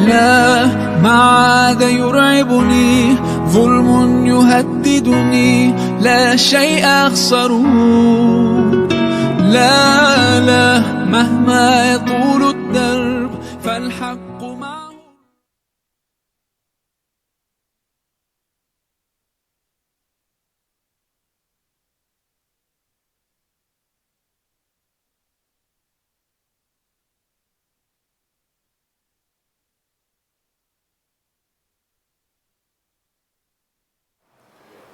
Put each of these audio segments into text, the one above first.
لا ما عاد يرعبني ظلم يهددني لا شيء أخسره لا لا مهما يطول الدرب فالحق معه.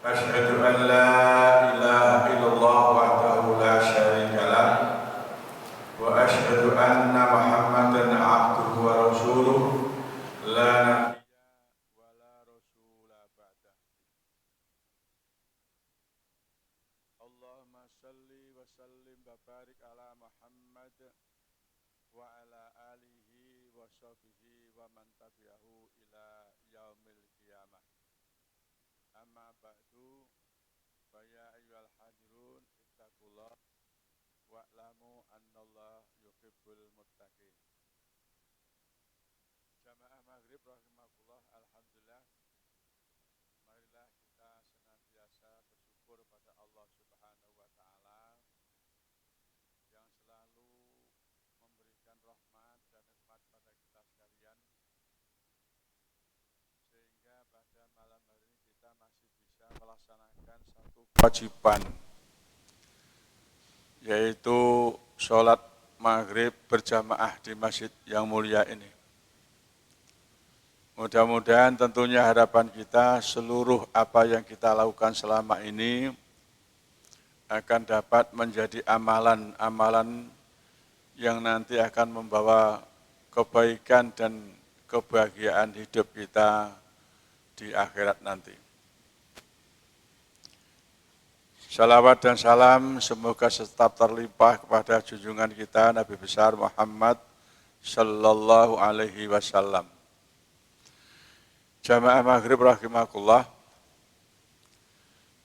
أشهد أن لا إله إلا الله وحده لا شريك له وأشهد أن محمدا عبده ورسوله لا نبي ولا رسول بعده. اللهم صل وسلم وبارك على محمد وعلى آله وصحبه ومن تبعه إلى يوم القيامة. أما بعد فيا أيها الحاضرون اتقوا الله واعلموا أن الله يحب المتقين. Jamaah Maghrib rahimakumullah, alhamdulillah, marilah kita senantiasa bersyukur pada Allah Subhanahu wa Ta'ala yang selalu memberikan rahmat dan nikmat pada kita sekalian, sehingga pada malam hari ini kita masih bisa melaksanakan satu kewajiban, yaitu sholat maghrib berjamaah di masjid yang mulia ini. Mudah-mudahan tentunya harapan kita seluruh apa yang kita lakukan selama ini akan dapat menjadi amalan-amalan yang nanti akan membawa kebaikan dan kebahagiaan hidup kita di akhirat nanti. Salawat dan salam semoga tetap terlimpah kepada junjungan kita Nabi besar Muhammad sallallahu alaihi wasallam. Jamaah Maghrib rahimakumullah,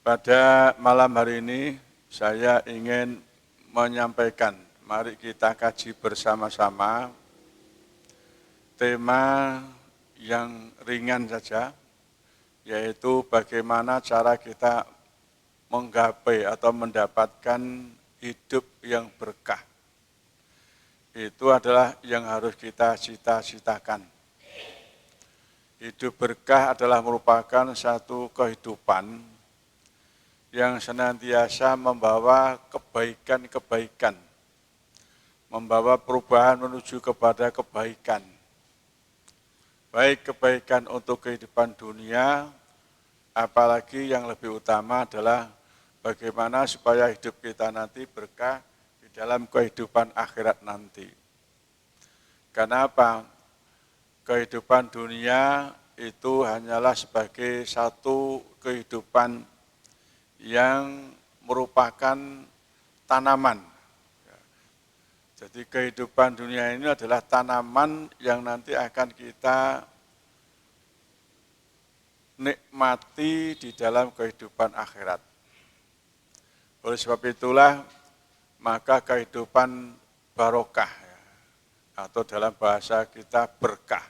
pada malam hari ini saya ingin menyampaikan, mari kita kaji bersama-sama tema yang ringan saja, yaitu bagaimana cara kita menggapai atau mendapatkan hidup yang berkah. Itu adalah yang harus kita cita-citakan. Hidup berkah adalah merupakan satu kehidupan yang senantiasa membawa kebaikan-kebaikan, membawa perubahan menuju kepada kebaikan. Baik kebaikan untuk kehidupan dunia, apalagi yang lebih utama adalah bagaimana supaya hidup kita nanti berkah di dalam kehidupan akhirat nanti. Kenapa? Kehidupan dunia itu hanyalah sebagai satu kehidupan yang merupakan tanaman. Jadi kehidupan dunia ini adalah tanaman yang nanti akan kita nikmati di dalam kehidupan akhirat. Oleh sebab itulah, maka kehidupan barokah, atau dalam bahasa kita berkah,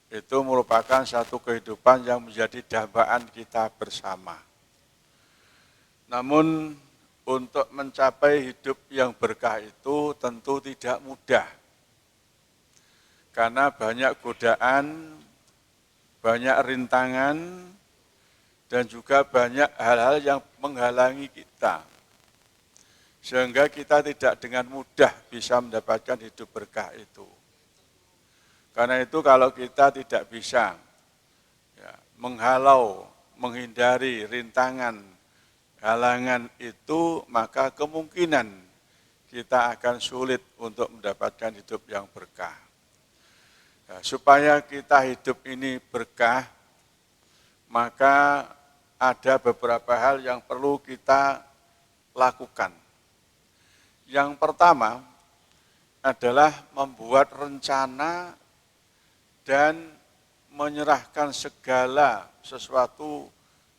itu merupakan satu kehidupan yang menjadi dambaan kita bersama. Namun untuk mencapai hidup yang berkah itu tentu tidak mudah. Karena banyak godaan, banyak rintangan, dan juga banyak hal-hal yang menghalangi kita. Sehingga kita tidak dengan mudah bisa mendapatkan hidup berkah itu. Karena itu kalau kita tidak bisa menghalau, menghindari rintangan, halangan itu, maka kemungkinan kita akan sulit untuk mendapatkan hidup yang berkah. Supaya kita hidup ini berkah, maka ada beberapa hal yang perlu kita lakukan. Yang pertama adalah membuat rencana dan menyerahkan segala sesuatu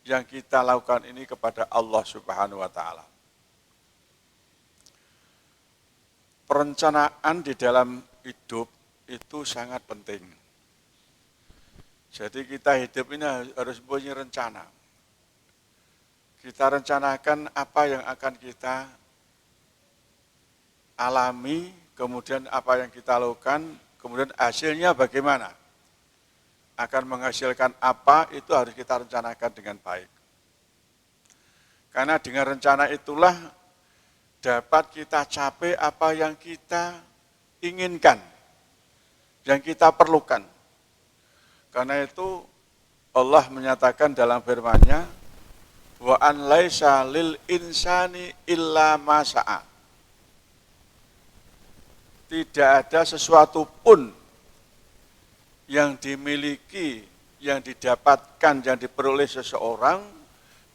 yang kita lakukan ini kepada Allah Subhanahu wa Ta'ala. Perencanaan di dalam hidup itu sangat penting. Jadi kita hidup ini harus punya rencana. Kita rencanakan apa yang akan kita alami, kemudian apa yang kita lakukan, kemudian hasilnya bagaimana. Akan menghasilkan apa, itu harus kita rencanakan dengan baik. Karena dengan rencana itulah dapat kita capai apa yang kita inginkan, yang kita perlukan. Karena itu Allah menyatakan dalam firman-Nya, wa an laisa lil insani illa ma sa'a. Tidak ada sesuatu pun yang dimiliki, yang didapatkan, yang diperoleh seseorang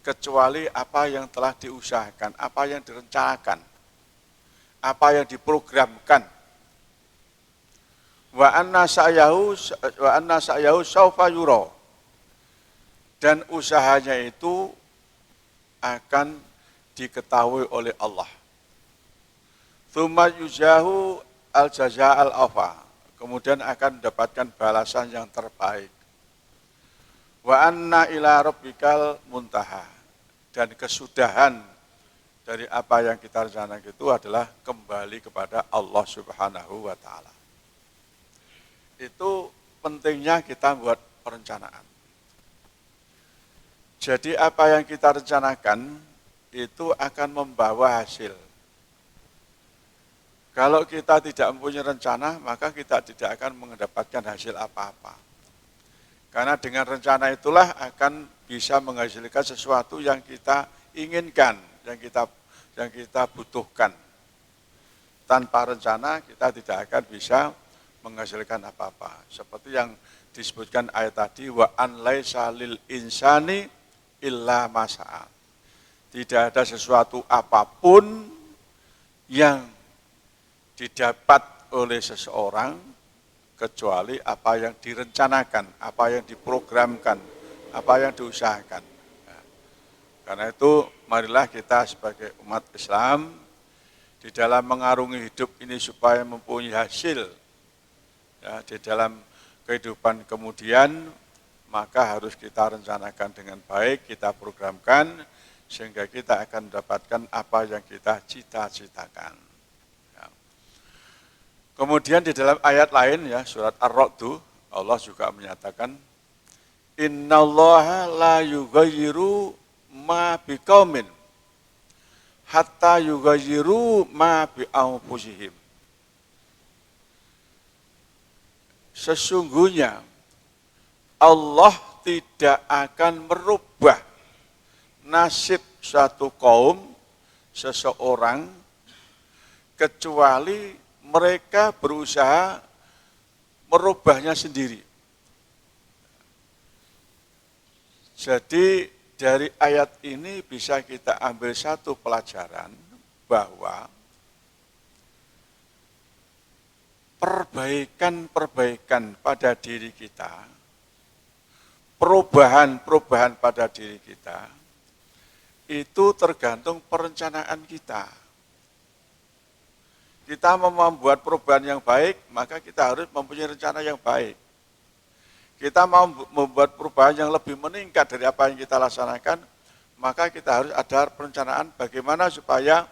kecuali apa yang telah diusahakan, apa yang direncanakan, apa yang diprogramkan. Wa anna sa'yahu saufa yura. Dan usahanya itu akan diketahui oleh Allah. Tsumma yujahu al-jaza' al-awfa. Kemudian akan mendapatkan balasan yang terbaik. Wa anna ila rabbikal muntaha. Dan kesudahan dari apa yang kita rencanakan itu adalah kembali kepada Allah Subhanahu wa ta'ala. Itu pentingnya kita buat perencanaan. Jadi apa yang kita rencanakan itu akan membawa hasil. Kalau kita tidak mempunyai rencana, maka kita tidak akan mendapatkan hasil apa-apa. Karena dengan rencana itulah akan bisa menghasilkan sesuatu yang kita inginkan, yang kita butuhkan. Tanpa rencana kita tidak akan bisa menghasilkan apa-apa. Seperti yang disebutkan ayat tadi, wa an laisa lil insani illa ma sa'a. Tidak ada sesuatu apapun yang didapat oleh seseorang kecuali apa yang direncanakan, apa yang diprogramkan, apa yang diusahakan. Nah, karena itu marilah kita sebagai umat Islam di dalam mengarungi hidup ini supaya mempunyai hasil ya, di dalam kehidupan kemudian, maka harus kita rencanakan dengan baik, kita programkan, sehingga kita akan mendapatkan apa yang kita cita-citakan. Ya. Kemudian di dalam ayat lain, ya surat Ar-Ra'd, Allah juga menyatakan, innallaha la yughayyiru ma biqaumin hatta yughayyiru ma bi anfusihim. Sesungguhnya Allah tidak akan merubah nasib suatu kaum, seseorang, kecuali mereka berusaha merubahnya sendiri. Jadi dari ayat ini bisa kita ambil satu pelajaran bahwa perbaikan-perbaikan pada diri kita, perubahan-perubahan pada diri kita, itu tergantung perencanaan kita. Kita mau membuat perubahan yang baik, maka kita harus mempunyai rencana yang baik. Kita mau membuat perubahan yang lebih meningkat dari apa yang kita laksanakan, maka kita harus ada perencanaan bagaimana supaya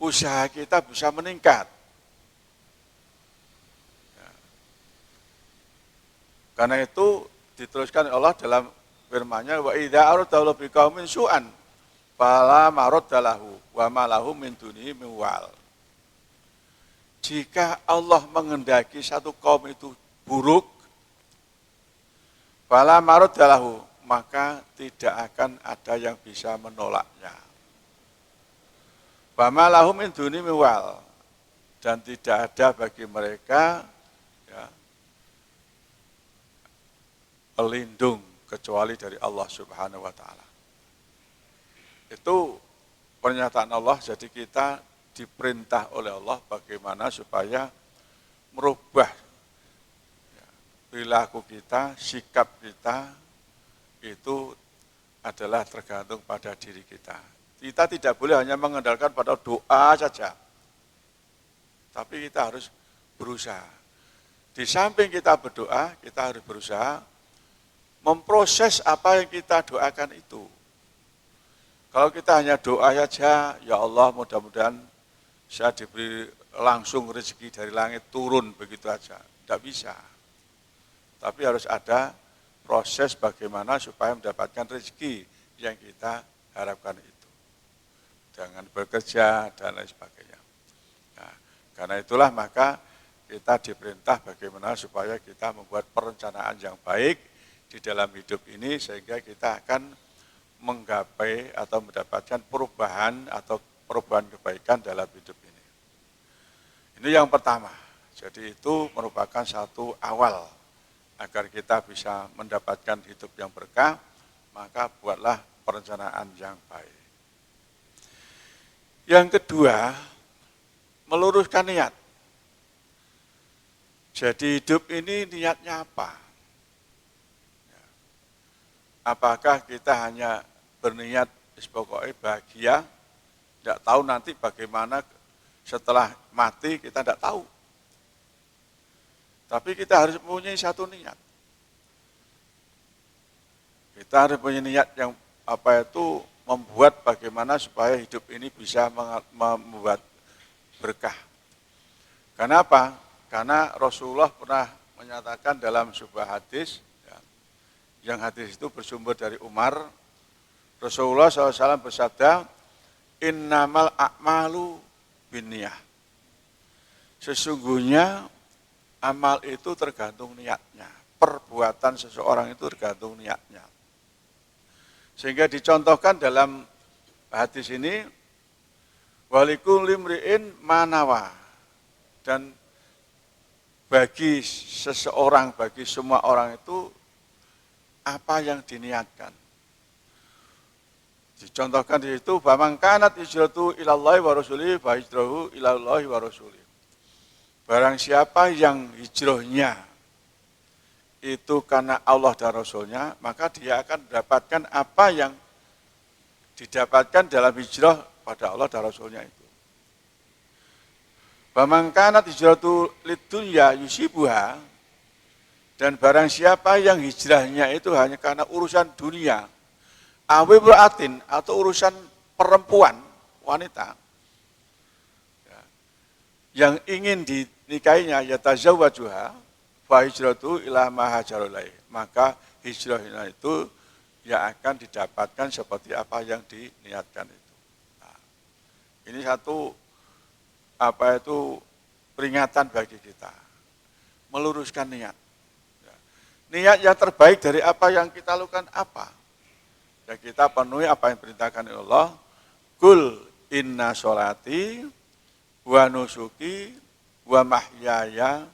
usaha kita bisa meningkat. Karena itu diteruskan Allah dalam firman-Nya, wa idza aradallahu biqaumin su'an fala maraddalahu wa ma lahum min dunihi min wal. Jika Allah menghendaki satu kaum itu buruk, fala maraddalahu, maka tidak akan ada yang bisa menolaknya. Wa ma lahum min dunihi min wal, dan tidak ada bagi mereka pelindung kecuali dari Allah Subhanahu wa ta'ala. Itu pernyataan Allah, jadi kita diperintah oleh Allah bagaimana supaya merubah perilaku kita, sikap kita, itu adalah tergantung pada diri kita. Kita tidak boleh hanya mengandalkan pada doa saja, tapi kita harus berusaha. Di samping kita berdoa, kita harus berusaha memproses apa yang kita doakan itu. Kalau kita hanya doa saja, ya Allah mudah-mudahan saya diberi langsung rezeki dari langit turun begitu aja. Tidak bisa. Tapi harus ada proses bagaimana supaya mendapatkan rezeki yang kita harapkan itu. Jangan bekerja dan lain sebagainya. Nah, karena itulah maka kita diperintah bagaimana supaya kita membuat perencanaan yang baik di dalam hidup ini sehingga kita akan menggapai atau mendapatkan perubahan atau perubahan kebaikan dalam hidup ini. Ini yang pertama. Jadi itu merupakan satu awal agar kita bisa mendapatkan hidup yang berkah, maka buatlah perencanaan yang baik. Yang kedua, meluruskan niat. Jadi hidup ini niatnya apa? Apakah kita hanya berniat pokoknya bahagia, tidak tahu nanti bagaimana setelah mati, kita tidak tahu. Tapi kita harus mempunyai satu niat. Kita harus punya niat yang membuat bagaimana supaya hidup ini bisa membuat berkah. Kenapa? Karena Rasulullah pernah menyatakan dalam sebuah hadis, yang hadis itu bersumber dari Umar, Rasulullah SAW bersabda, innamal a'malu binniyah. Sesungguhnya amal itu tergantung niatnya. Perbuatan seseorang itu tergantung niatnya. Sehingga dicontohkan dalam hadis ini, walikulli mri'in manawa. Dan bagi seseorang, bagi semua orang itu, apa yang diniatkan. Dicontohkan di situ, faman kanat hijratu ilallahi wa rasulihi fa hijrahu ilallahi wa rasulihi. Barang siapa yang hijrahnya itu karena Allah dan Rasulnya, maka dia akan mendapatkan apa yang didapatkan dalam hijrah pada Allah dan Rasulnya itu. Faman kanat hijratu lidunya yusibuha, dan barang siapa yang hijrahnya itu hanya karena urusan dunia, awibroatin atau urusan perempuan, wanita, yang ingin dinikahinya, yatazawwajuha, fa hijratu ila ma hajaru ilaih. Maka hijrahnya itu yang akan didapatkan seperti apa yang diniatkan itu. Nah, ini satu peringatan bagi kita, meluruskan niat. Niat yang terbaik dari apa yang kita lakukan apa? Ya kita penuhi apa yang diperintahkan oleh Allah. Kul inna sholati wa nusuki wa mahyaya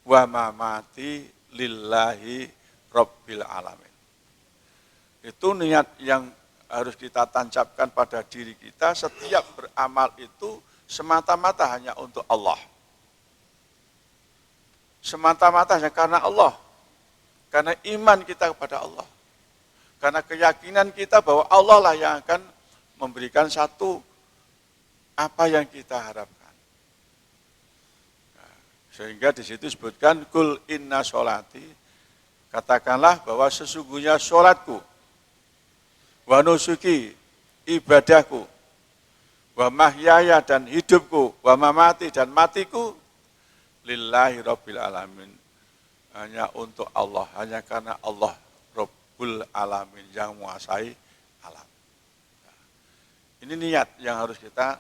wa mamati lillahi rabbil alamin. Itu niat yang harus kita tancapkan pada diri kita. Setiap beramal itu semata-mata hanya untuk Allah. Semata-mata hanya karena Allah. Karena iman kita kepada Allah. Karena keyakinan kita bahwa Allah lah yang akan memberikan satu apa yang kita harapkan. Nah, sehingga di situ disebutkan kul inna sholati, katakanlah bahwa sesungguhnya sholatku, wa nusuki, ibadahku, wa mahyaya dan hidupku, wa mamati dan matiku, lillahi rabbil alamin. Hanya untuk Allah, hanya karena Allah Rabbul Alamin yang menguasai alam. Nah, ini niat yang harus kita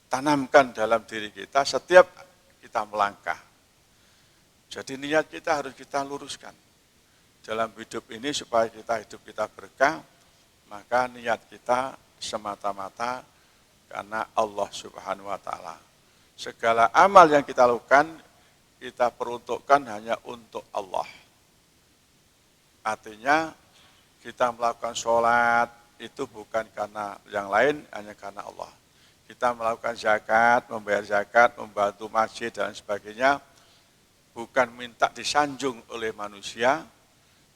tanamkan dalam diri kita setiap kita melangkah. Jadi niat kita harus kita luruskan dalam hidup ini supaya hidup kita berkah. Maka niat kita semata-mata karena Allah Subhanahu wa Ta'ala. Segala amal yang kita lakukan kita peruntukkan hanya untuk Allah. Artinya kita melakukan sholat itu bukan karena yang lain, hanya karena Allah. Kita melakukan zakat, membayar zakat, membantu masjid dan sebagainya, bukan minta disanjung oleh manusia,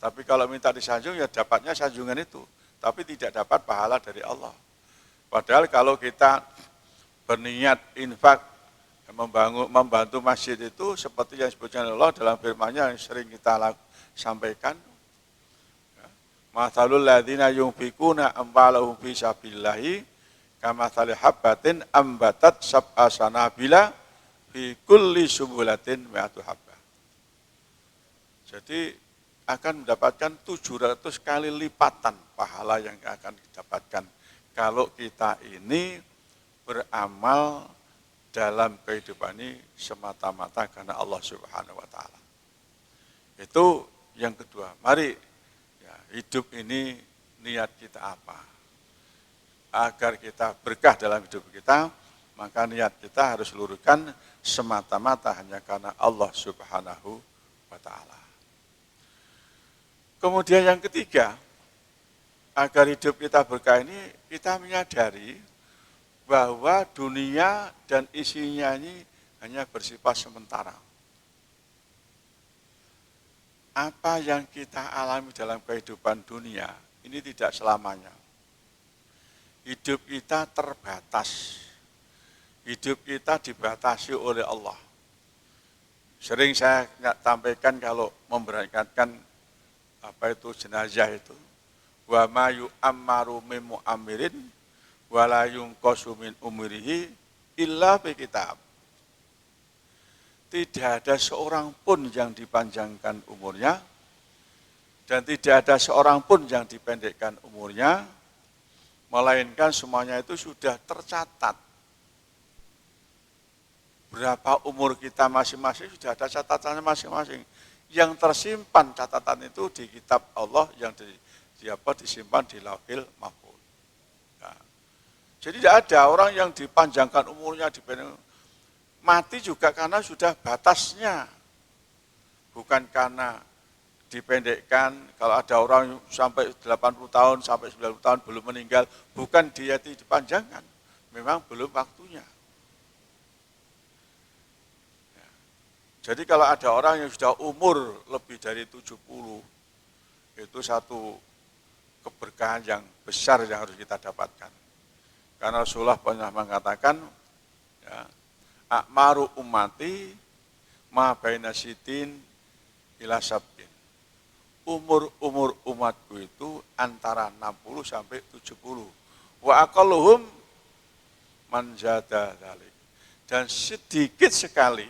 tapi kalau minta disanjung ya dapatnya sanjungan itu, tapi tidak dapat pahala dari Allah. Padahal kalau kita berniat infak Membantu masjid itu seperti yang disebutkan Allah dalam firman-Nya yang sering kita sampaikan. Mathalul ladzina yunfikuna amwalahum fi sabilillahi kamathali habbatin ambatat sab'a sanabila fi kulli sumbulatin mi'atu habbah. Jadi akan mendapatkan 700 kali lipatan pahala yang akan didapatkan kalau kita ini beramal dalam kehidupan ini semata-mata karena Allah Subhanahu wa Ta'ala. Itu yang kedua. Mari ya, hidup ini niat kita apa? Agar kita berkah dalam hidup kita, maka niat kita harus luruhkan semata-mata hanya karena Allah Subhanahu wa Ta'ala. Kemudian yang ketiga, agar hidup kita berkah ini, kita menyadari bahwa dunia dan isinya ini hanya bersifat sementara. Apa yang kita alami dalam kehidupan dunia, ini tidak selamanya. Hidup kita terbatas. Hidup kita dibatasi oleh Allah. Sering saya sampaikan kalau memberangkatkan apa itu jenazah itu. Wa ma yu'ammaru min mu'ammirin wala yunqasu min umrihi illa bi kitab. Tidak ada seorang pun yang dipanjangkan umurnya dan tidak ada seorang pun yang dipendekkan umurnya, melainkan semuanya itu sudah tercatat. Berapa umur kita masing-masing sudah ada catatannya masing-masing. Yang tersimpan catatan itu di kitab Allah yang disimpan di Lauhil Mahfuz. Jadi tidak ada orang yang dipanjangkan umurnya, mati juga karena sudah batasnya. Bukan karena dipendekkan, kalau ada orang sampai 80 tahun, sampai 90 tahun belum meninggal, bukan dia dipanjangkan, memang belum waktunya. Jadi kalau ada orang yang sudah umur lebih dari 70, itu satu keberkahan yang besar yang harus kita dapatkan. Karena Rasulullah pernah mengatakan, ya, akmaru ummati ma baina sitin ila sab'in. Umur umatku itu antara 60 sampai 70. Wa aqalluhum man zada dzalik. Dan sedikit sekali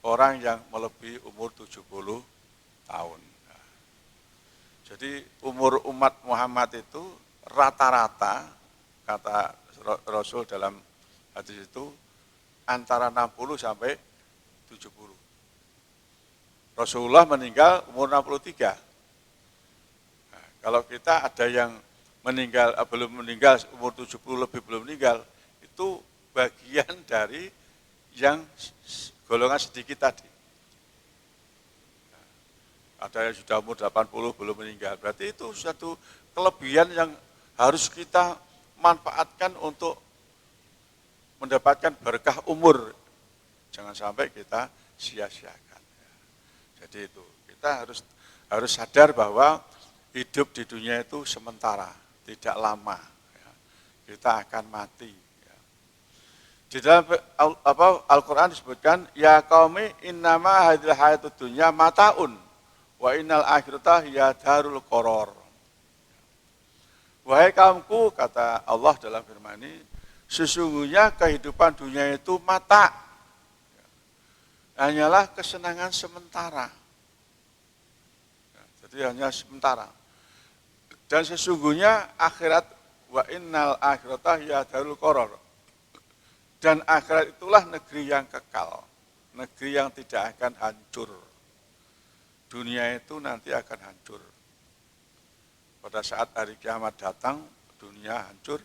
orang yang melebihi umur 70 tahun. Jadi umur umat Muhammad itu rata-rata, kata Rasul dalam hadis itu, antara 60 sampai 70. Rasulullah meninggal umur 63. Nah, kalau kita ada yang meninggal, belum meninggal, umur 70 lebih belum meninggal, itu bagian dari yang golongan sedikit tadi. Nah, ada yang sudah umur 80 belum meninggal, berarti itu satu kelebihan yang harus kita manfaatkan untuk mendapatkan berkah umur. Jangan sampai kita sia-siakan. Jadi itu, kita harus sadar bahwa hidup di dunia itu sementara, tidak lama. Kita akan mati. Di dalam Al-Quran disebutkan, ya qaumi innama hadhil hayatud dunya mataun wa innal akhirata hiya darul qaror. Wahai kaumku, kata Allah dalam firman ini, sesungguhnya kehidupan dunia itu mata. Hanyalah kesenangan sementara. Jadi hanya sementara. Dan sesungguhnya akhirat, wa innal akhirata hiya darul qaror. Dan akhirat itulah negeri yang kekal. Negeri yang tidak akan hancur. Dunia itu nanti akan hancur. Pada saat hari kiamat datang, dunia hancur,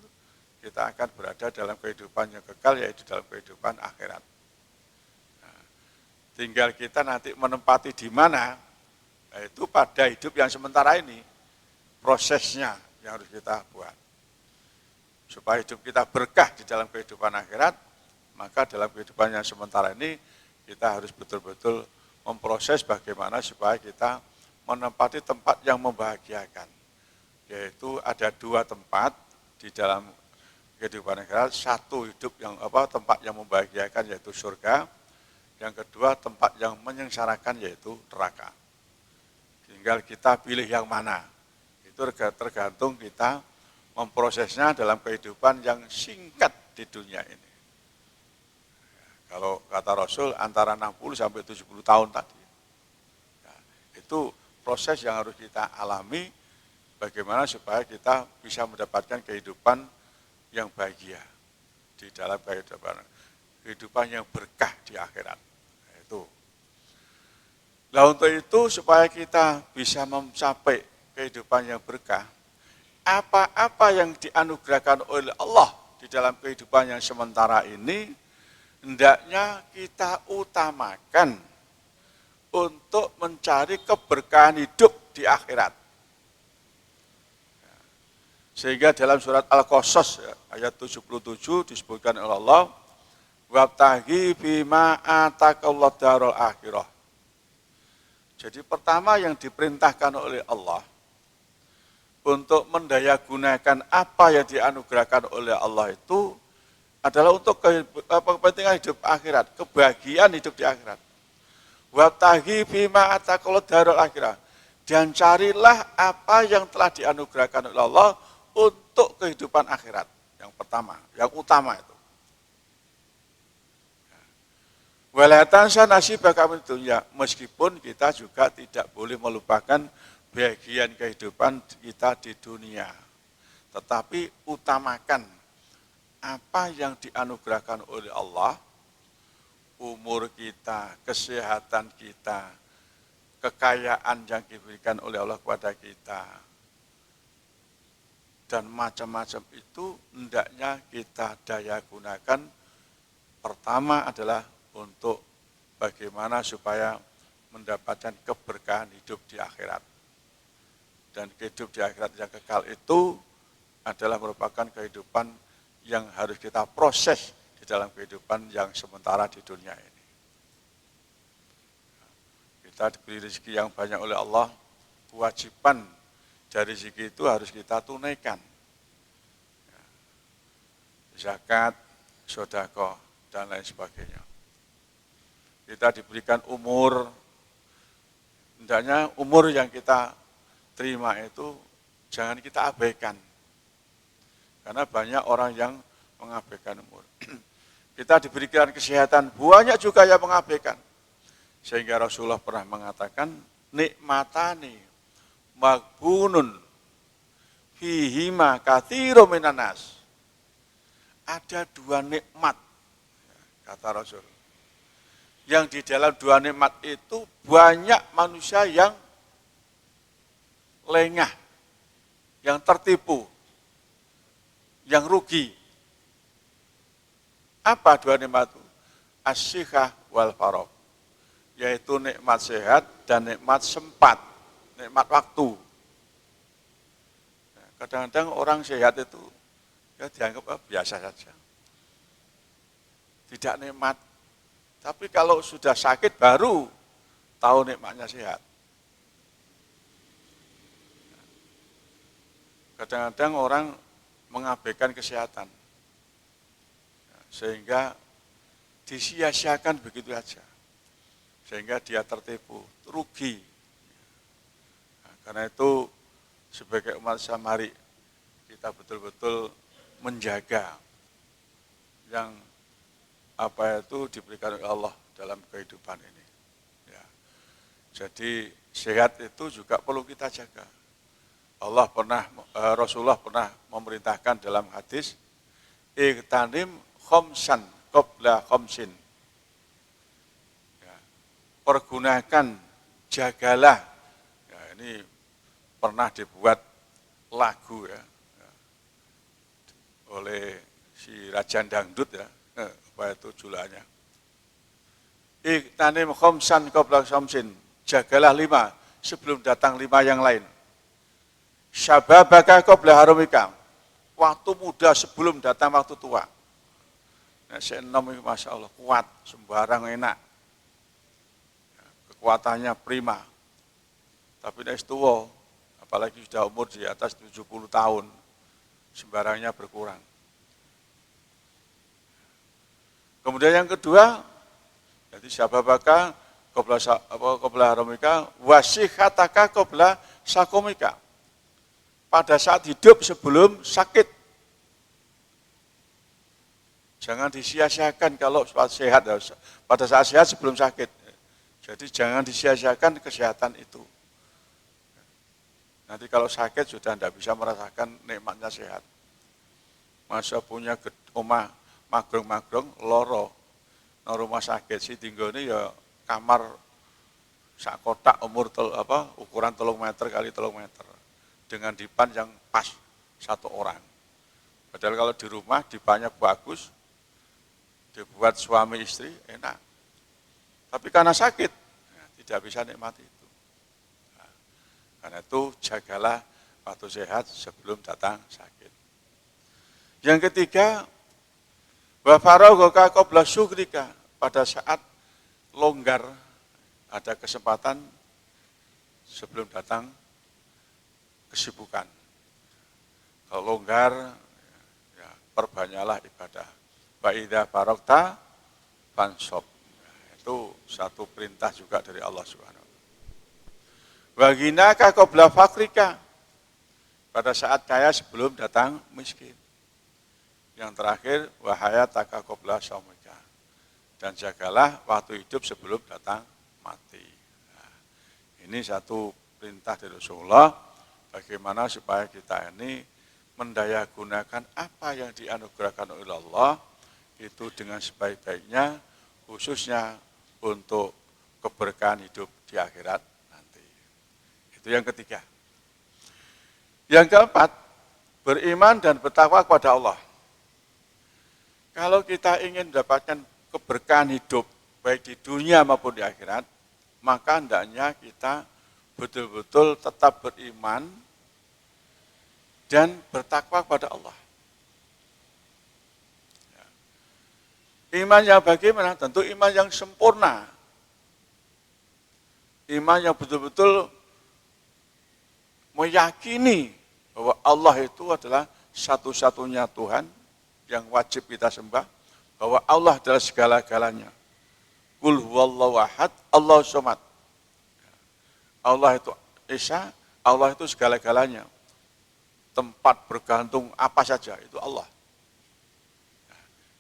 kita akan berada dalam kehidupan yang kekal, yaitu dalam kehidupan akhirat. Nah, tinggal kita nanti menempati di mana, yaitu pada hidup yang sementara ini, prosesnya yang harus kita buat. Supaya hidup kita berkah di dalam kehidupan akhirat, maka dalam kehidupan yang sementara ini, kita harus betul-betul memproses bagaimana supaya kita menempati tempat yang membahagiakan. Yaitu ada dua tempat di dalam kehidupan akhirat, satu hidup yang tempat yang membahagiakan yaitu surga, yang kedua tempat yang menyengsarakan yaitu neraka. Tinggal kita pilih yang mana. Itu tergantung kita memprosesnya dalam kehidupan yang singkat di dunia ini. Kalau kata Rasul antara 60 sampai 70 tahun tadi. Ya, itu proses yang harus kita alami bagaimana supaya kita bisa mendapatkan kehidupan yang bahagia di dalam kehidupan yang berkah di akhirat. Itu. Nah untuk itu supaya kita bisa mencapai kehidupan yang berkah, apa-apa yang dianugerahkan oleh Allah di dalam kehidupan yang sementara ini, hendaknya kita utamakan untuk mencari keberkahan hidup di akhirat. Sehingga dalam surat Al-Qasas ayat 77 disebutkan oleh Allah, wabtaghi bima atakallahu darul akhirah. Jadi pertama yang diperintahkan oleh Allah untuk mendayagunakan apa yang dianugerahkan oleh Allah itu adalah untuk kepentingan hidup akhirat, kebahagiaan hidup di akhirat. Wabtaghi bima atakallahu darul akhirah. Dan carilah apa yang telah dianugerahkan oleh Allah untuk kehidupan akhirat. Yang pertama, yang utama itu. Walatansa nasibaka minad dunya, meskipun kita juga tidak boleh melupakan bagian kehidupan kita di dunia. Tetapi utamakan apa yang dianugerahkan oleh Allah, umur kita, kesehatan kita, kekayaan yang diberikan oleh Allah kepada kita, dan macam-macam itu hendaknya kita daya gunakan. Pertama adalah untuk bagaimana supaya mendapatkan keberkahan hidup di akhirat. Dan hidup di akhirat yang kekal itu adalah merupakan kehidupan yang harus kita proses di dalam kehidupan yang sementara di dunia ini. Kita diberi rezeki yang banyak oleh Allah, kewajiban dari rezeki itu harus kita tunaikan. Zakat, sedekah, dan lain sebagainya. Kita diberikan umur, hendaknya umur yang kita terima itu jangan kita abaikan. Karena banyak orang yang mengabaikan umur. Kita diberikan kesehatan, banyak juga yang mengabaikan. Sehingga Rasulullah pernah mengatakan, nikmatani maghbunun fihima katsirum minan nas. Ada dua nikmat, kata Rasul. Yang di dalam dua nikmat itu banyak manusia yang lengah, yang tertipu, yang rugi. Apa dua nikmat itu? As-sihah wal faragh, yaitu nikmat sehat dan nikmat sempat, nikmat waktu. Kadang-kadang orang sehat itu ya dianggap biasa saja, tidak nikmat. Tapi kalau sudah sakit baru tahu nikmatnya sehat. Kadang-kadang orang mengabaikan kesehatan, sehingga disia-siakan begitu saja, sehingga dia tertipu, rugi. Nah, karena itu sebagai umat Islam, mari kita betul-betul menjaga yang apa itu diberikan oleh Allah dalam kehidupan ini. Ya. Jadi sehat itu juga perlu kita jaga. Rasulullah pernah memerintahkan dalam hadis, ightanim khamsan qabla khamsin. Ya. Pergunakan, jagalah. Ya, ini pernah dibuat lagu ya, oleh si Rajan Dangdut ya. Apa itu julukannya? Ightanim khamsan qabla khamsin. Jagalah 5 sebelum datang 5 yang lain. Syababaka qabla harumika. Waktu muda sebelum datang waktu tua. Nah, se-6 itu Masya Allah kuat, sembarang enak. Kekuatannya prima. Tapi nek tua, apalagi sudah umur di atas 70 tahun, sembarangnya berkurang. Kemudian yang kedua, jadi syababaka qabla haramika wasihataka qabla sakomika. Pada saat hidup sebelum sakit. Jangan disia-siakan kalau sehat, pada saat sehat sebelum sakit. Jadi jangan disia-siakan kesehatan itu. Nanti kalau sakit sudah tidak bisa merasakan nikmatnya sehat. Masa punya omah magrong-magrong loro nang rumah sakit si tinggone ya kamar sak kotak ukuran 3 meter kali 3 meter dengan dipan yang pas 1 orang. Padahal kalau di rumah dipannya bagus, dibuat suami istri enak. Tapi karena sakit tidak bisa nikmati itu. Nah, karena itu jagalah waktu sehat sebelum datang sakit. Yang ketiga, wa faraghaka qabla syughrika, pada saat longgar ada kesempatan sebelum datang kesibukan. Kalau longgar ya, perbanyaklah ibadah. Wa idza faragta fansab. Itu satu perintah juga dari Allah Subhanahu wa taala. Wa ghinaka qabla fakrika, pada saat kaya sebelum datang miskin. Yang terakhir, wahayataka qabla saumika, dan jagalah waktu hidup sebelum datang mati. Nah, ini satu perintah dari Rasulullah, bagaimana supaya kita ini mendayagunakan apa yang dianugerahkan oleh Allah, itu dengan sebaik-baiknya, khususnya untuk keberkahan hidup di akhirat nanti. Itu yang ketiga. Yang keempat, beriman dan bertakwa kepada Allah. Kalau kita ingin mendapatkan keberkahan hidup, baik di dunia maupun di akhirat, maka hendaknya kita betul-betul tetap beriman dan bertakwa kepada Allah. Iman yang bagaimana? Tentu iman yang sempurna. Iman yang betul-betul meyakini bahwa Allah itu adalah satu-satunya Tuhan yang wajib kita sembah, bahwa Allah adalah segala-galanya. Qul huwallahu ahad, Allahu somad. Allah itu Esa, Allah itu segala-galanya. Tempat bergantung apa saja, itu Allah.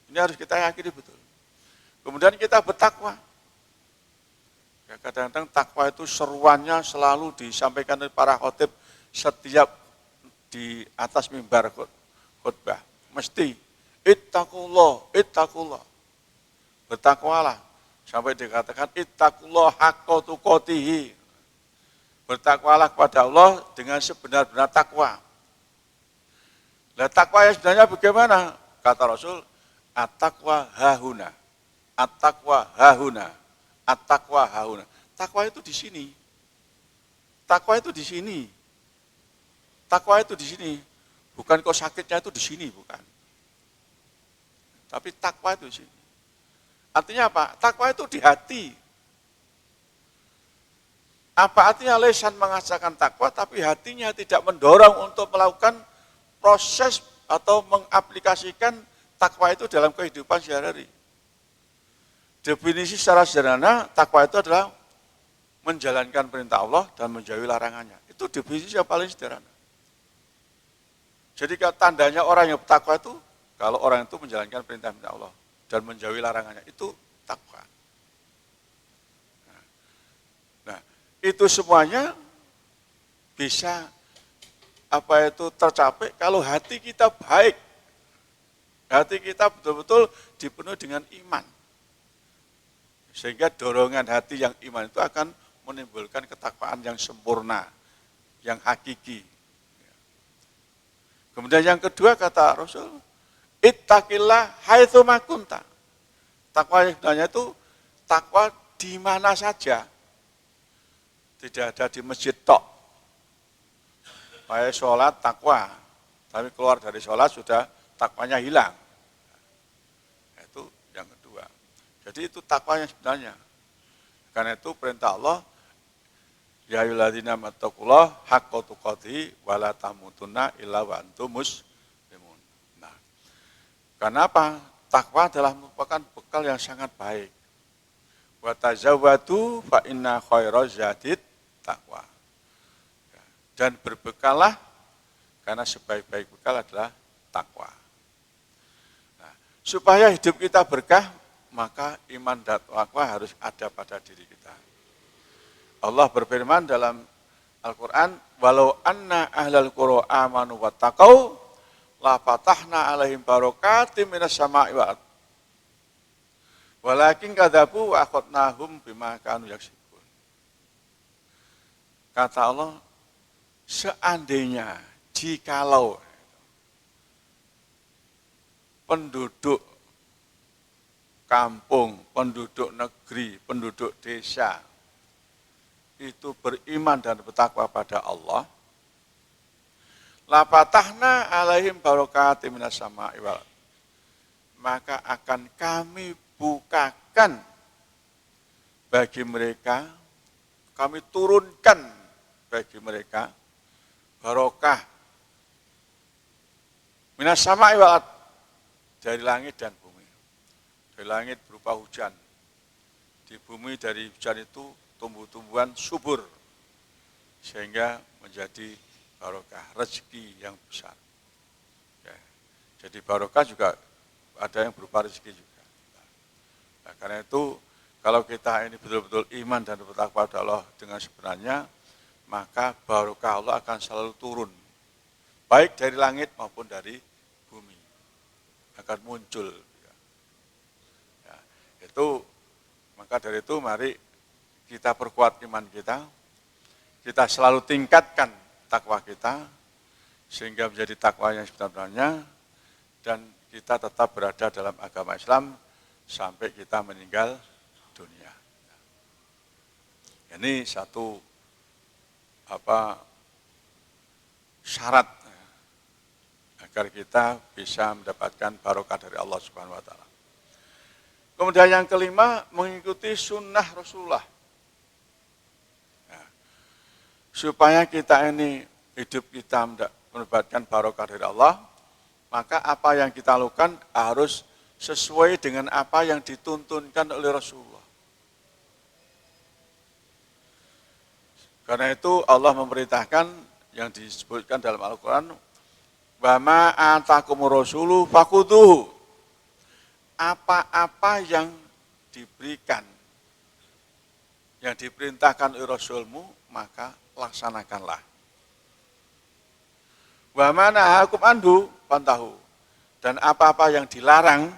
Ini harus kita yakini betul. Kemudian kita bertakwa. Ya, kadang-kadang takwa itu seruannya selalu disampaikan oleh para khotib setiap di atas mimbar khutbah. Mesti ittaqullah, ittaqullah. Bertakwalah. Sampai dikatakan ittaqullah haqqa tuqatihi. Bertakwalah kepada Allah dengan sebenar-benar takwa. Nah, takwa yang sebenarnya bagaimana? Kata Rasul, at-taqwa hahuna. At-taqwa hahuna. At-taqwa hahuna. Takwa itu di sini. Takwa itu di sini. Takwa itu di sini. Bukan kok sakitnya itu di sini, bukan. Tapi takwa itu di sini. Artinya apa? Takwa itu di hati. Apa artinya lisan mengajarkan takwa, tapi hatinya tidak mendorong untuk melakukan proses atau mengaplikasikan takwa itu dalam kehidupan sehari-hari. Definisi secara sederhana, takwa itu adalah menjalankan perintah Allah dan menjauhi larangannya. Itu definisi yang paling sederhana. Jadi tandanya orang yang bertakwa itu, kalau orang itu menjalankan perintah Allah dan menjauhi larangannya, itu takwa. Nah, itu semuanya bisa tercapai kalau hati kita baik. Hati kita betul-betul dipenuhi dengan iman. Sehingga dorongan hati yang iman itu akan menimbulkan ketakwaan yang sempurna, yang hakiki. Kemudian yang kedua kata Rasul, ittaqillah haitsu ma kunta. Takwa yang sebenarnya itu takwa di mana saja. Tidak ada di masjid tok. Kayak sholat takwa, tapi keluar dari sholat sudah takwanya hilang. Itu yang kedua. Jadi itu takwa yang sebenarnya. Karena itu perintah Allah, ya ayyuhalladzina amanu haqqa tuqatih wa la tamutunna illa wa antum muslimun. Nah, karena apa? takwa adalah merupakan bekal yang sangat baik. Wa tazawwadu fa inna khairaz zadit taqwa. Dan berbekallah karena sebaik-baik bekal adalah takwa. Nah, supaya hidup kita berkah, maka iman dan takwa harus ada pada diri kita. Allah berfirman dalam Al-Quran, walau anna ahlal qura amanu wattaqau la fatahna alaihim barakatim minas sama'i wal ardh. Walakin kadzabu wa akhadnahum bima kanu yaksibun. Kata Allah, seandainya, jikalau penduduk kampung, penduduk negeri, penduduk desa itu beriman dan bertakwa pada Allah, la fatahna alaihim barakatim minas sama'i wal ardh. Maka akan kami bukakan bagi mereka, kami turunkan bagi mereka barokah minas sama'i wal ardh, dari langit dan bumi. Dari langit berupa hujan, di bumi dari hujan itu tumbuh-tumbuhan subur, sehingga menjadi barokah, rezeki yang besar. Ya. Jadi barokah juga ada yang berupa rezeki juga. Nah, karena itu kalau kita ini betul-betul iman dan bertakwa pada Allah dengan sebenarnya, maka barokah Allah akan selalu turun, baik dari langit maupun dari bumi, akan muncul. Ya, itu maka dari itu mari kita perkuat iman kita selalu tingkatkan takwa kita sehingga menjadi takwa yang sebenarnya, dan kita tetap berada dalam agama Islam sampai kita meninggal dunia. Ini satu syarat agar kita bisa mendapatkan barokah dari Allah Subhanahu wa taala. Kemudian yang kelima, mengikuti sunnah Rasulullah. Nah, supaya kita ini hidup kita mendapatkan barokah dari Allah, maka apa yang kita lakukan harus sesuai dengan apa yang dituntunkan oleh Rasulullah. Karena itu Allah memerintahkan yang disebutkan dalam Al-Quran, wa ma atakumur rasulu fakhudhuhu. Apa-apa yang diberikan, yang diperintahkan oleh Rasulmu, maka laksanakanlah. Wa ma nahakum anhu fantahu. Dan apa-apa yang dilarang,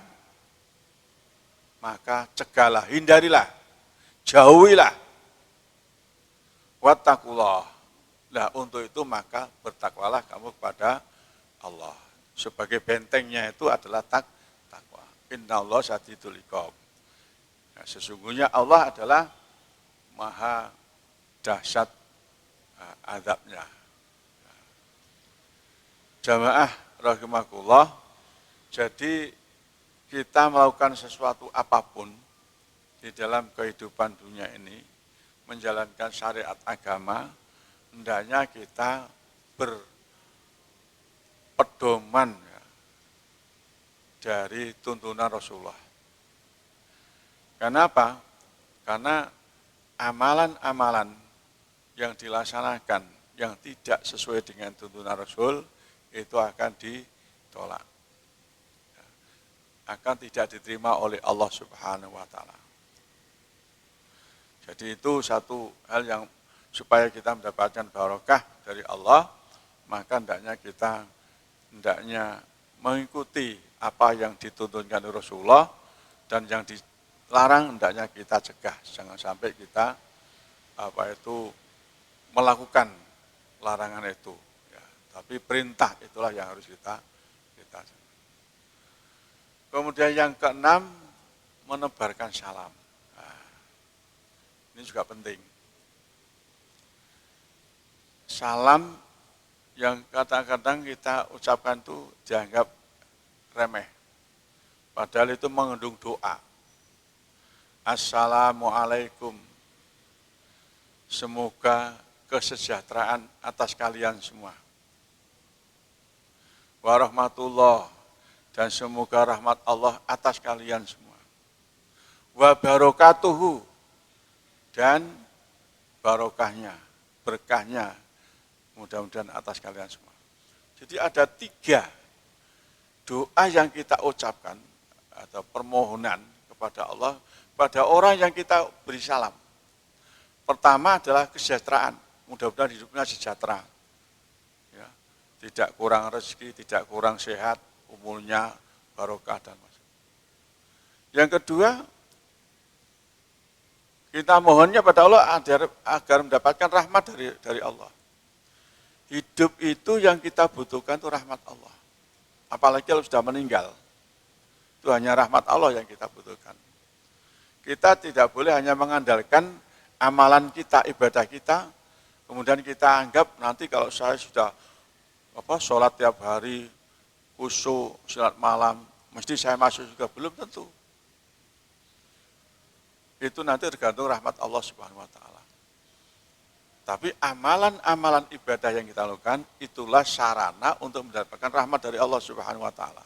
maka cegahlah, hindarilah, jauhilah. Wattaqullah. Nah, untuk itu maka bertakwalah kamu kepada Allah. Sebagai bentengnya itu adalah takwa. Innallaha syadidul iqab. Nah, sesungguhnya Allah adalah maha dahsyat azabnya. Jamaah rahimakumullah. Jadi kita melakukan sesuatu apapun di dalam kehidupan dunia ini, menjalankan syariat agama, hendaknya kita berpedoman dari tuntunan Rasulullah. Kenapa? Karena amalan-amalan yang dilaksanakan yang tidak sesuai dengan tuntunan Rasul itu akan ditolak, akan tidak diterima oleh Allah Subhanahu wa taala. Jadi itu satu hal yang supaya kita mendapatkan barokah dari Allah, maka kita mengikuti apa yang dituntunkan oleh Rasulullah, dan yang dilarang hendaknya kita cegah. Jangan sampai kita melakukan larangan itu. Ya, tapi perintah itulah yang harus kita. Kemudian yang keenam, menebarkan salam. Nah, ini juga penting. Salam yang kadang-kadang kita ucapkan itu dianggap remeh. Padahal itu mengandung doa. Assalamualaikum. Semoga kesejahteraan atas kalian semua. Warahmatullah. dan semoga rahmat Allah atas kalian semua. Wa barokatuhu, dan barokahnya, berkahnya, mudah-mudahan atas kalian semua. Jadi ada 3 doa yang kita ucapkan atau permohonan kepada Allah pada orang yang kita beri salam. Pertama adalah kesejahteraan, mudah-mudahan hidupnya sejahtera, ya, tidak kurang rezeki, tidak kurang sehat, umurnya barokah dan macam. Yang kedua, kita mohonnya pada Allah agar mendapatkan rahmat dari Allah. Hidup itu yang kita butuhkan itu rahmat Allah. Apalagi kalau sudah meninggal, itu hanya rahmat Allah yang kita butuhkan. Kita tidak boleh hanya mengandalkan amalan kita, ibadah kita, kemudian kita anggap nanti kalau saya sudah sholat tiap hari, khusyuk, salat malam, mesti saya masuk juga, belum tentu. Itu nanti tergantung rahmat Allah Subhanahu wa Ta'ala. Tapi amalan-amalan ibadah yang kita lakukan itulah sarana untuk mendapatkan rahmat dari Allah Subhanahu wa Ta'ala.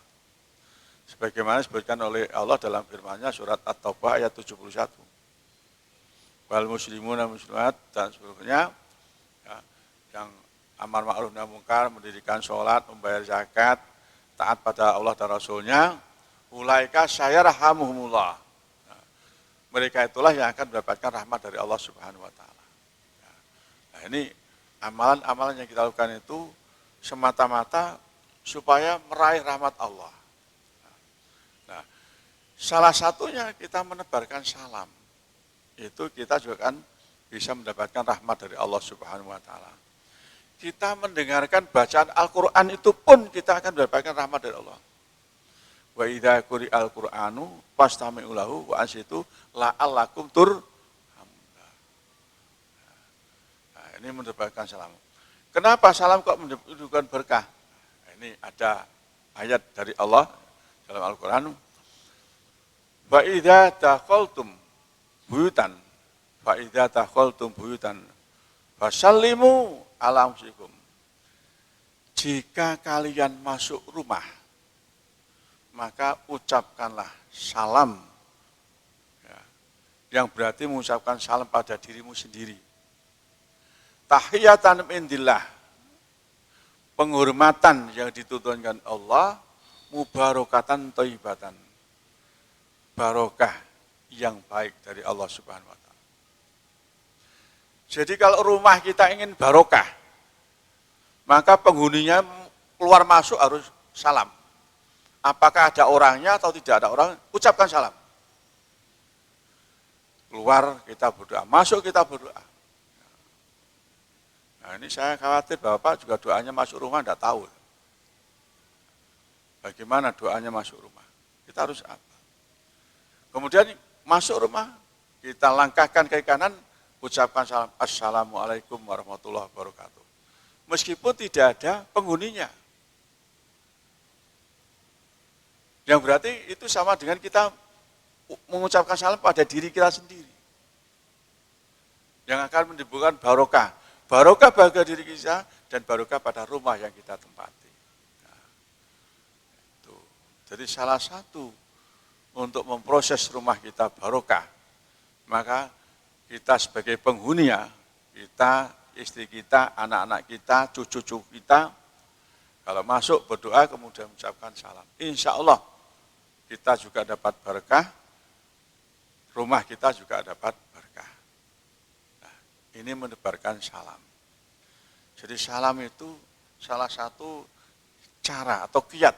Sebagaimana disebutkan oleh Allah dalam firman-Nya surat At-Taubah ayat 71. Wal muslimuna muslimat dan sebagainya, ya, yang amar ma'ruf nahi munkar, mendirikan sholat, membayar zakat, taat pada Allah dan Rasul-Nya, ulaika sayarhamuhumullah. Nah, mereka itulah yang akan mendapatkan rahmat dari Allah Subhanahu wa Ta'ala. Nah, ini amalan-amalan yang kita lakukan itu semata-mata supaya meraih rahmat Allah. Nah, salah satunya kita menebarkan salam. Itu kita juga kan bisa mendapatkan rahmat dari Allah Subhanahu wa Ta'ala. Kita mendengarkan bacaan Al-Quran itu pun kita akan mendapatkan rahmat dari Allah. Wa idza quri'al Qur'anu fastami'u lahu wa ansitu la'allakum turhamun. Nah, ini mendapatkan salam. Kenapa salam kok menunjukkan berkah? Nah, ini ada ayat dari Allah dalam Al-Quran. Wa idza dakhaltum buyutan fa idza dakhaltum buyutan fasallimu ala anfusikum. Jika kalian masuk rumah, maka ucapkanlah salam, ya, yang berarti mengucapkan salam pada dirimu sendiri. Tahiyatan indillah, penghormatan yang dituntunkan Allah, mubarakatan thayyibatan, barokah yang baik dari Allah Subhanahu wa Ta'ala. Jadi kalau rumah kita ingin barokah, maka penghuninya keluar masuk harus salam. Apakah ada orangnya atau tidak ada orang, ucapkan salam. Keluar kita berdoa, masuk kita berdoa. Nah, ini saya khawatir Bapak juga doanya masuk rumah tidak tahu. Bagaimana doanya masuk rumah? Kita harus apa? Kemudian masuk rumah, kita langkahkan ke kanan, ucapkan salam, Assalamualaikum warahmatullahi wabarakatuh. Meskipun tidak ada penghuninya. Yang berarti itu sama dengan kita mengucapkan salam pada diri kita sendiri. Yang akan menimbulkan barokah. Barokah bagi diri kita dan barokah pada rumah yang kita tempati. Nah, itu. Jadi salah satu untuk memproses rumah kita barokah, maka kita sebagai penghuninya, kita, istri kita, anak-anak kita, cucu-cucu kita, kalau masuk berdoa kemudian mengucapkan salam. Insya Allah kita juga dapat berkah, rumah kita juga dapat berkah. Nah, ini menebarkan salam. Jadi salam itu salah satu cara atau kiat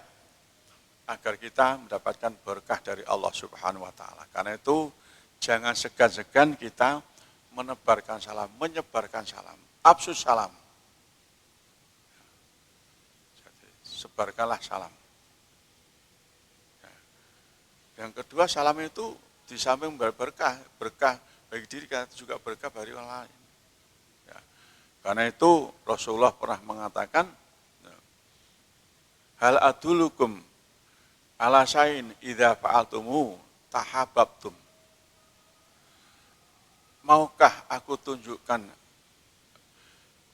agar kita mendapatkan berkah dari Allah Subhanahu wa Ta'ala. Karena itu jangan segan-segan kita menebarkan salam, menyebarkan salam, absus salam. Jadi, sebarkanlah salam. Yang kedua, salam itu di samping berkah bagi diri kita juga berkah bagi orang lain. Ya. Karena itu Rasulullah pernah mengatakan, hal adulukum ala syai'in idza fa'altumu tahabbtum. Maukah aku tunjukkan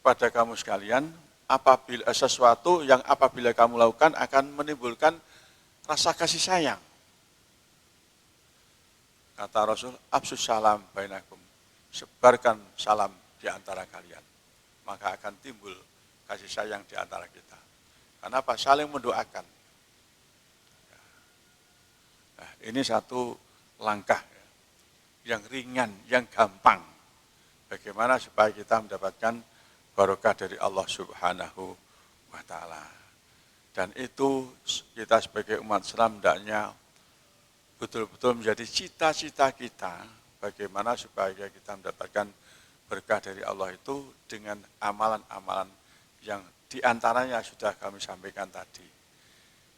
pada kamu sekalian apabila sesuatu yang apabila kamu lakukan akan menimbulkan rasa kasih sayang. Kata Rasul, absus salam bainakum, sebarkan salam di antara kalian. Maka akan timbul kasih sayang di antara kita. Kenapa? Saling mendoakan. Nah, ini satu langkah yang ringan, yang gampang. Bagaimana supaya kita mendapatkan barokah dari Allah Subhanahu wa Ta'ala. Dan itu kita sebagai umat Islam hendaknya betul-betul menjadi cita-cita kita, bagaimana supaya kita mendapatkan berkah dari Allah itu dengan amalan-amalan yang diantaranya sudah kami sampaikan tadi.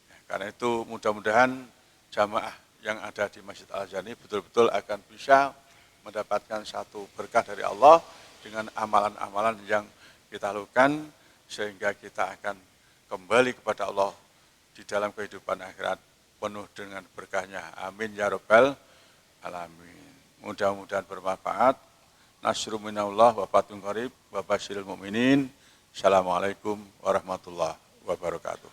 Ya, karena itu mudah-mudahan jamaah yang ada di Masjid Al-Azhar ini betul-betul akan bisa mendapatkan satu berkah dari Allah dengan amalan-amalan yang kita lakukan, sehingga kita akan kembali kepada Allah di dalam kehidupan akhirat penuh dengan berkahnya. Amin ya rabbal alamin. Mudah-mudahan bermanfaat. Nasrun minallah wa fathun qarib wa basyiril mu'minin. Assalamualaikum warahmatullahi wabarakatuh.